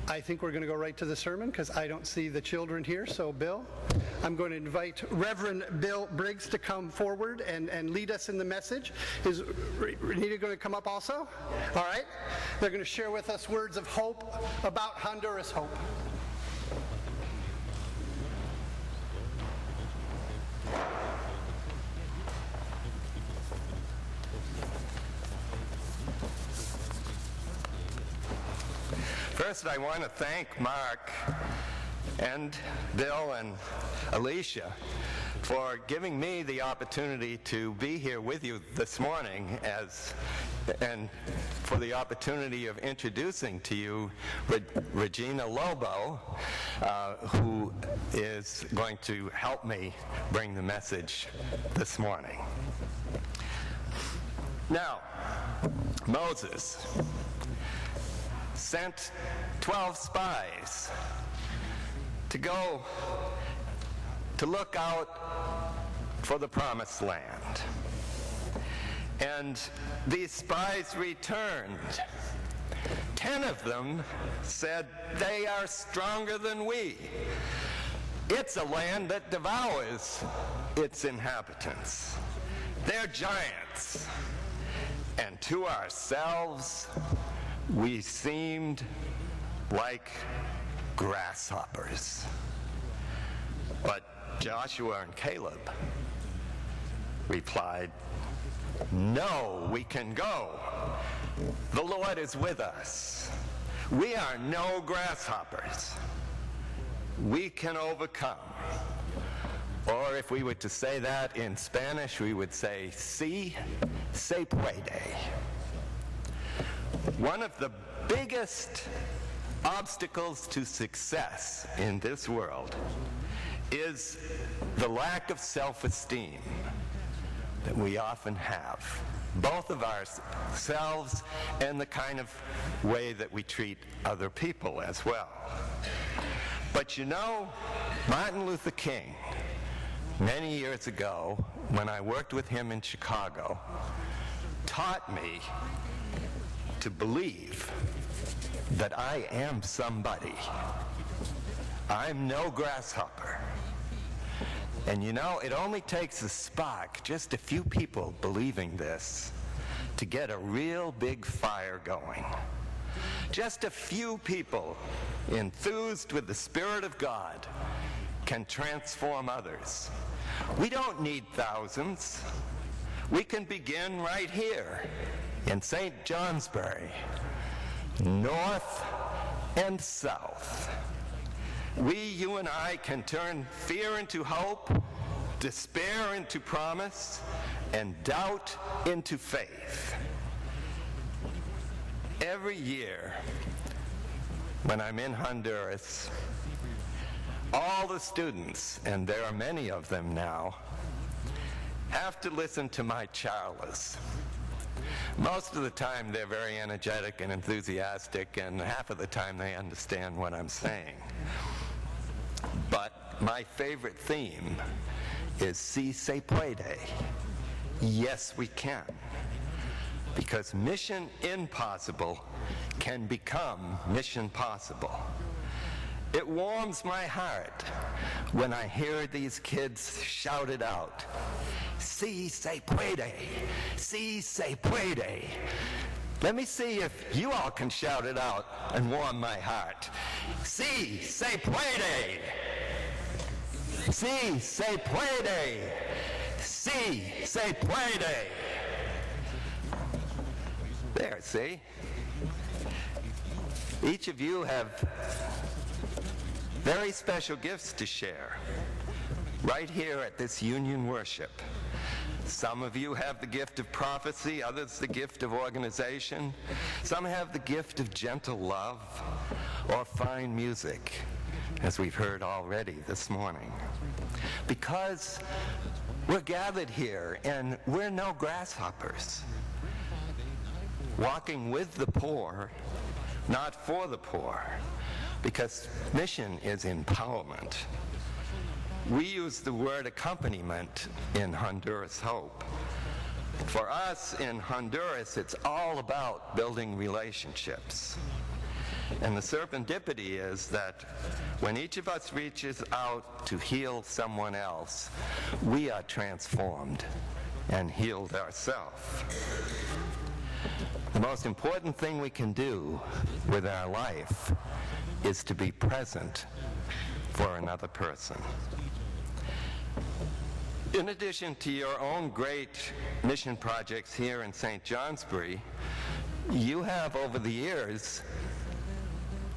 I think we're going to go right to the sermon because I don't see the children here. So, Bill, I'm going to invite Reverend Bill Briggs to come forward and lead us in the message. Is Renita going to come up also? All right. They're going to share with us words of hope about Honduras Hope. First, I want to thank Mark and Bill and Alicia for giving me the opportunity to be here with you this morning and for the opportunity of introducing to you Regina Lobo, who is going to help me bring the message this morning. Now, Moses sent 12 spies to go to look out for the promised land. And these spies returned. 10 of them said, "They are stronger than we. It's a land that devours its inhabitants. They're giants." And to ourselves, we seemed like grasshoppers. But Joshua and Caleb replied, "No, we can go. The Lord is with us. We are no grasshoppers. We can overcome." Or if we were to say that in Spanish, we would say, "Sí se puede." One of the biggest obstacles to success in this world is the lack of self-esteem that we often have, both of ourselves and the kind of way that we treat other people as well. But you know, Martin Luther King, many years ago, when I worked with him in Chicago, taught me to believe that I am somebody. I'm no grasshopper. And you know, it only takes a spark, just a few people believing this, to get a real big fire going. Just a few people enthused with the Spirit of God can transform others. We don't need thousands. We can begin right here in St. Johnsbury, north and south. You and I can turn fear into hope, despair into promise, and doubt into faith. Every year when I'm in Honduras, all the students, and there are many of them now, have to listen to my charlas. Most of the time they're very energetic and enthusiastic, and half of the time they understand what I'm saying. But my favorite theme is "Sí se puede." Yes, we can. Because mission impossible can become mission possible. It warms my heart when I hear these kids shout it out. "Sí se puede, sí se puede." Let me see if you all can shout it out and warm my heart. "Sí se puede, sí se puede, sí se puede." There, see? Each of you have very special gifts to share right here at this union worship. Some of you have the gift of prophecy, others the gift of organization. Some have the gift of gentle love or fine music, as we've heard already this morning. Because we're gathered here and we're no grasshoppers. Walking with the poor, not for the poor, because mission is empowerment. We use the word accompaniment in Honduras Hope. For us in Honduras, it's all about building relationships. And the serendipity is that when each of us reaches out to heal someone else, we are transformed and healed ourselves. The most important thing we can do with our life is to be present for another person. In addition to your own great mission projects here in St. Johnsbury, you have over the years,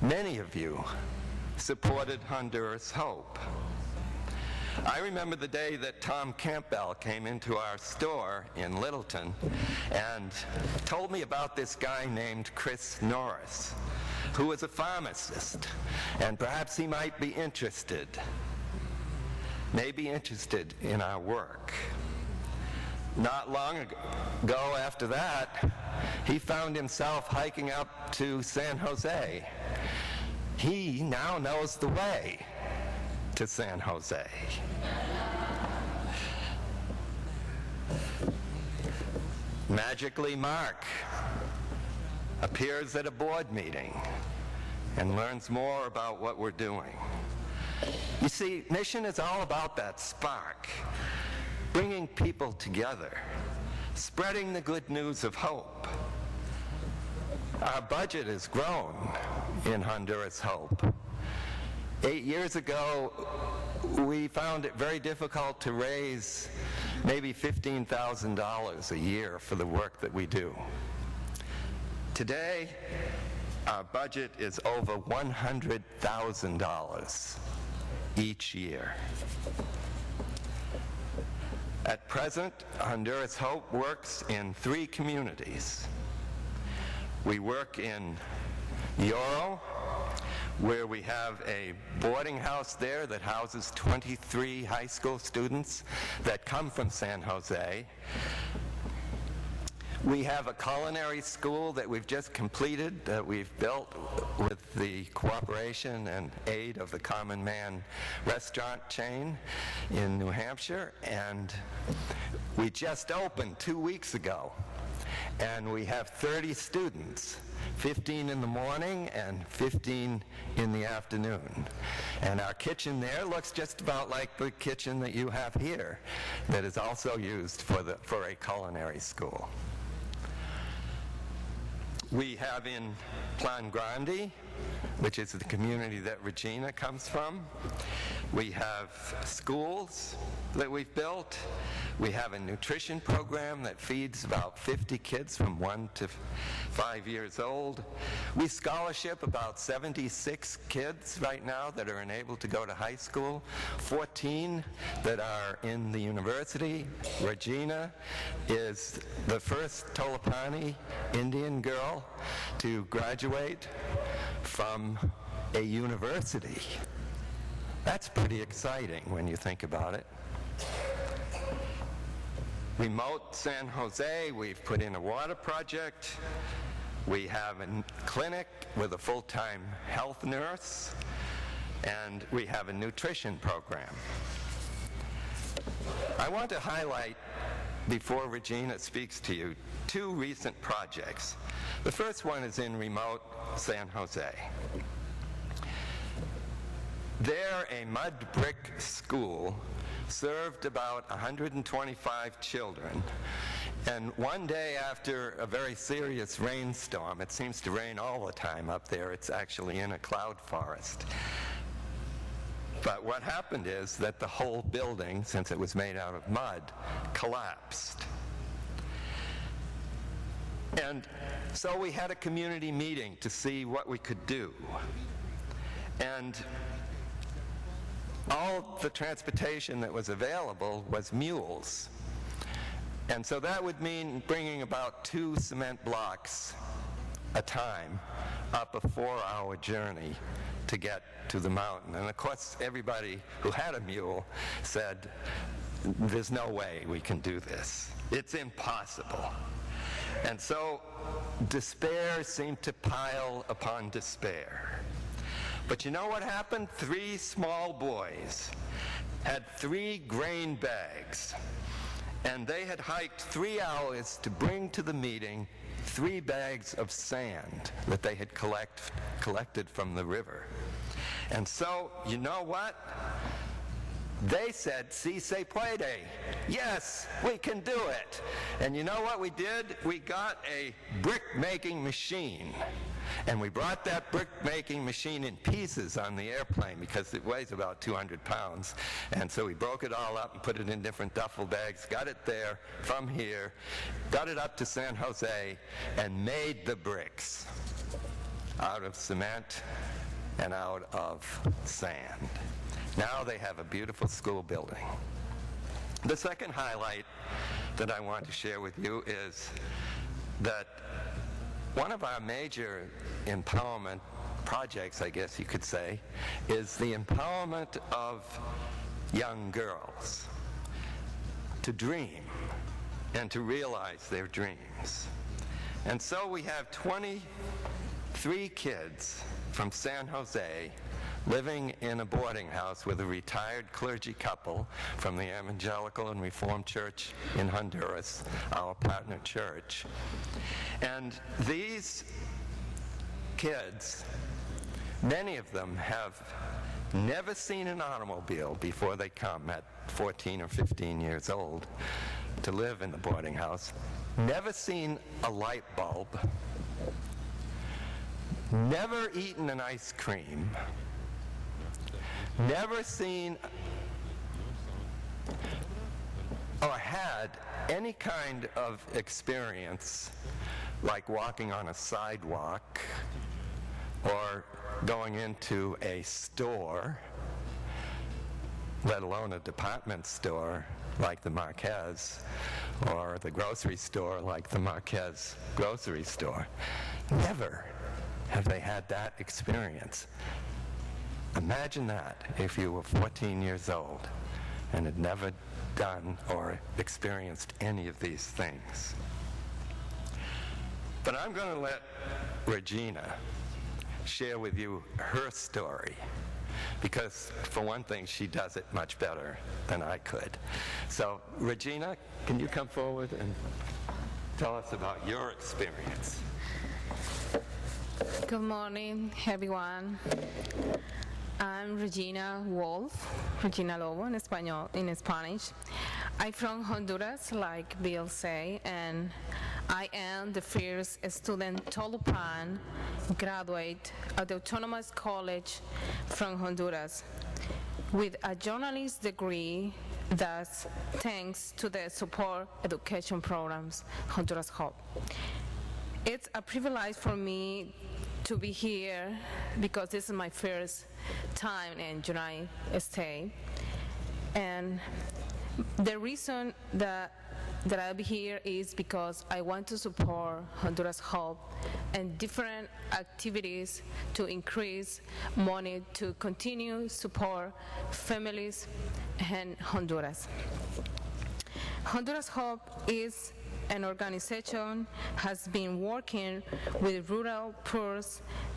many of you, supported Honduras Hope. I remember the day that Tom Campbell came into our store in Littleton and told me about this guy named Chris Norris, who was a pharmacist, and perhaps he might be interested, in our work. Not long ago after that, he found himself hiking up to San Jose. He now knows the way to San Jose. Magically, Mark appears at a board meeting and learns more about what we're doing. You see, mission is all about that spark, bringing people together, spreading the good news of hope. Our budget has grown in Honduras Hope. 8 years ago, we found it very difficult to raise maybe $15,000 a year for the work that we do. Today, our budget is over $100,000 each year. At present, Honduras Hope works in 3 communities. We work in Yoro, where we have a boarding house there that houses 23 high school students that come from San Jose. We have a culinary school that we've just completed, that we've built with the cooperation and aid of the Common Man restaurant chain in New Hampshire, and we just opened 2 weeks ago. And we have 30 students, 15 in the morning and 15 in the afternoon. And our kitchen there looks just about like the kitchen that you have here, that is also used for a culinary school. We have in Plan Grande, which is the community that Regina comes from. We have schools that we've built. We have a nutrition program that feeds about 50 kids from 1 to 5 years old. We scholarship about 76 kids right now that are enabled to go to high school, 14 that are in the university. Regina is the first Tolopani Indian girl to graduate from a university. That's pretty exciting when you think about it. Remote San Jose, we've put in a water project. We have a clinic with a full-time health nurse, and we have a nutrition program. I want to highlight, before Regina speaks to you, 2 recent projects. The first one is in remote San Jose. There, a mud brick school served about 125 children. And one day after a very serious rainstorm, it seems to rain all the time up there, it's actually in a cloud forest. But what happened is that the whole building, since it was made out of mud, collapsed. And so we had a community meeting to see what we could do. And all the transportation that was available was mules. And so that would mean bringing about 2 cement blocks a time up a 4-hour journey to get to the mountain. And of course, everybody who had a mule said, there's no way we can do this. It's impossible. And so despair seemed to pile upon despair. But you know what happened? 3 small boys had 3 grain bags, and they had hiked 3 hours to bring to the meeting 3 bags of sand that they had collected from the river. And so, you know what? They said, "Si se puede." Yes, we can do it. And you know what we did? We got a brick-making machine. And we brought that brick-making machine in pieces on the airplane because it weighs about 200 pounds. And so we broke it all up and put it in different duffel bags, got it there from here, got it up to San Jose, and made the bricks out of cement and out of sand. Now they have a beautiful school building. The second highlight that I want to share with you is that one of our major empowerment projects, I guess you could say, is the empowerment of young girls to dream and to realize their dreams. And so we have 23 kids from San Jose living in a boarding house with a retired clergy couple from the Evangelical and Reformed Church in Honduras, our partner church. And these kids, many of them have never seen an automobile before they come at 14 or 15 years old to live in the boarding house, never seen a light bulb, never eaten an ice cream, never seen or had any kind of experience like walking on a sidewalk or going into a store, let alone a department store like the Marquez or the grocery store like the Marquez grocery store. Never have they had that experience. Imagine that if you were 14 years old and had never done or experienced any of these things. But I'm going to let Regina share with you her story, because for one thing, she does it much better than I could. So, Regina, can you come forward and tell us about your experience? Good morning, everyone. I'm Regina Wolf, Regina Lobo in Spanish. I'm from Honduras, like Bill said, and I am the first student Tolupan graduate at the Autonomous College from Honduras with a journalism degree. That's thanks to the support education programs Honduras Hope. It's a privilege for me to be here because this is my first time in the United States. And the reason that I'll be here is because I want to support Honduras Hope and different activities to increase money to continue support families in Honduras. Honduras Hope is an organization has been working with rural poor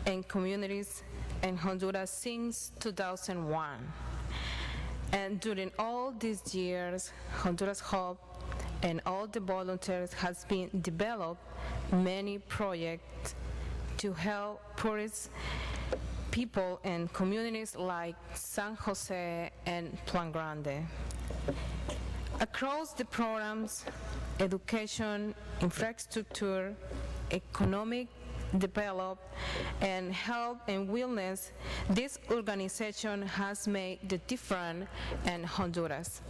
and communities in Honduras since 2001. And during all these years, Honduras Hope and all the volunteers has been developed many projects to help poorest people in communities like San Jose and Plan Grande. Across the programs, education, infrastructure, economic development, and health and wellness, this organization has made the difference in Honduras.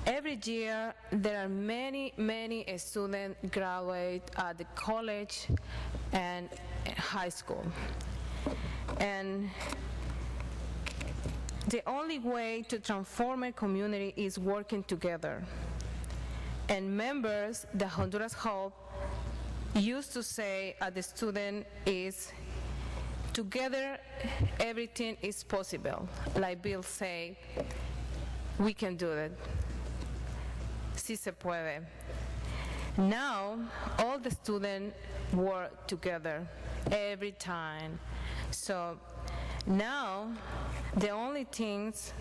Every year, there are many students graduate at the college and high school. And the only way to transform a community is working together. And members, the Honduras Hope, used to say at the student is, together everything is possible. Like Bill said, we can do it. Si se puede. Now, all the students work together every time. So now, the only things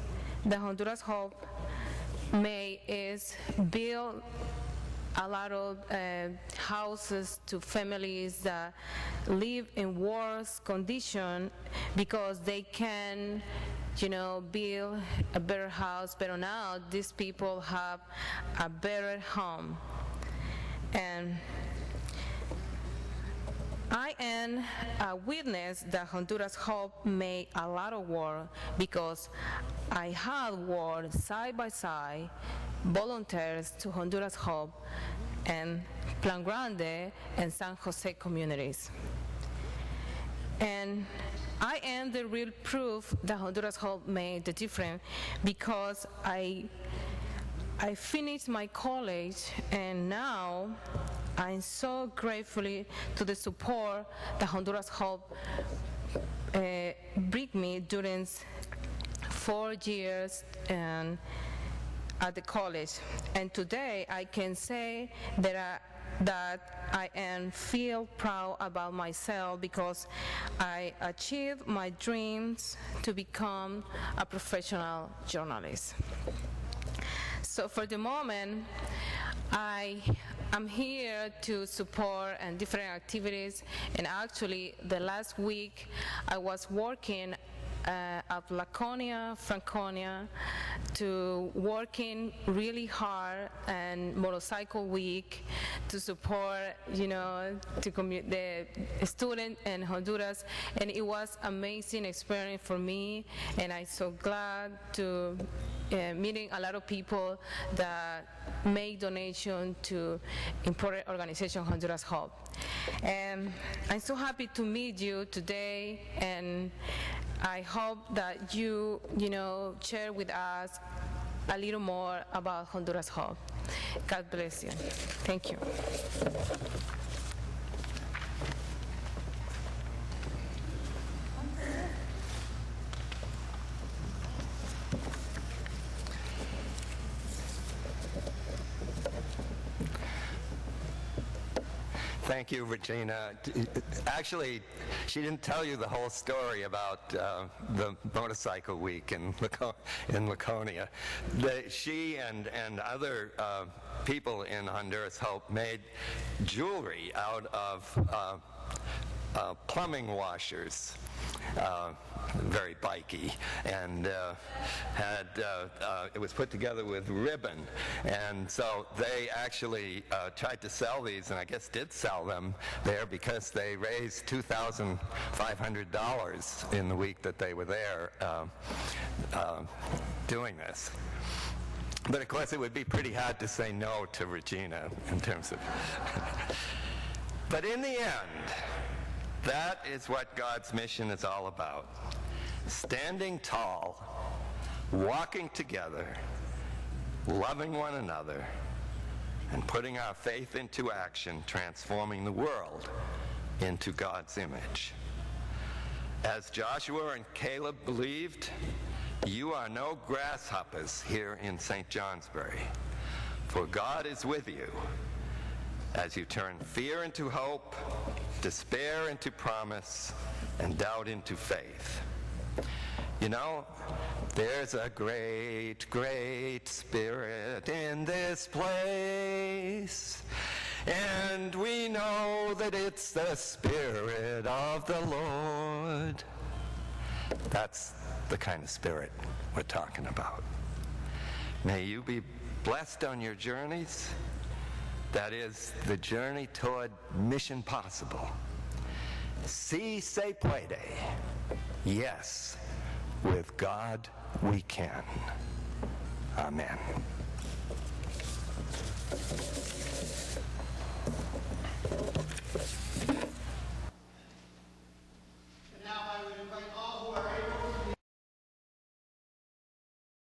the Honduras Hope made is build a lot of houses to families that live in worse condition because they can, build a better house. But now these people have a better home. And I am a witness that Honduras Hope made a lot of work because I had worked side by side volunteers to Honduras Hope and Plan Grande and San Jose communities. And I am the real proof that Honduras Hope made the difference because I finished my college, and now I'm so grateful to the support that Honduras Hope bring me during 4 years and at the college. And today I can say that I am feel proud about myself because I achieved my dreams to become a professional journalist. So for the moment, I'm here to support and different activities, and actually the last week I was working at Laconia, Franconia, to working really hard and motorcycle week to support, the student in Honduras, and it was amazing experience for me, and I'm so glad to meeting a lot of people that make donation to important organization Honduras Hope. And I'm so happy to meet you today, and I hope that you share with us a little more about Honduras Hope. God bless you. Thank you. Thank you, Regina. Actually, she didn't tell you the whole story about the motorcycle week in Laconia. She and other people in Honduras Hope made jewelry out of plumbing washers. Very bikey, and it was put together with ribbon, and so they actually tried to sell these, and I guess did sell them there because they raised $2,500 in the week that they were there doing this. But of course it would be pretty hard to say no to Regina in terms of but in the end, that is what God's mission is all about. Standing tall, walking together, loving one another, and putting our faith into action, transforming the world into God's image. As Joshua and Caleb believed, you are no grasshoppers here in St. Johnsbury, for God is with you as you turn fear into hope, despair into promise, and doubt into faith. There's a great, great Spirit in this place, and we know that it's the Spirit of the Lord. That's the kind of Spirit we're talking about. May you be blessed on your journeys. That is the journey toward Mission Possible. Si se puede. Yes, with God we can. Amen.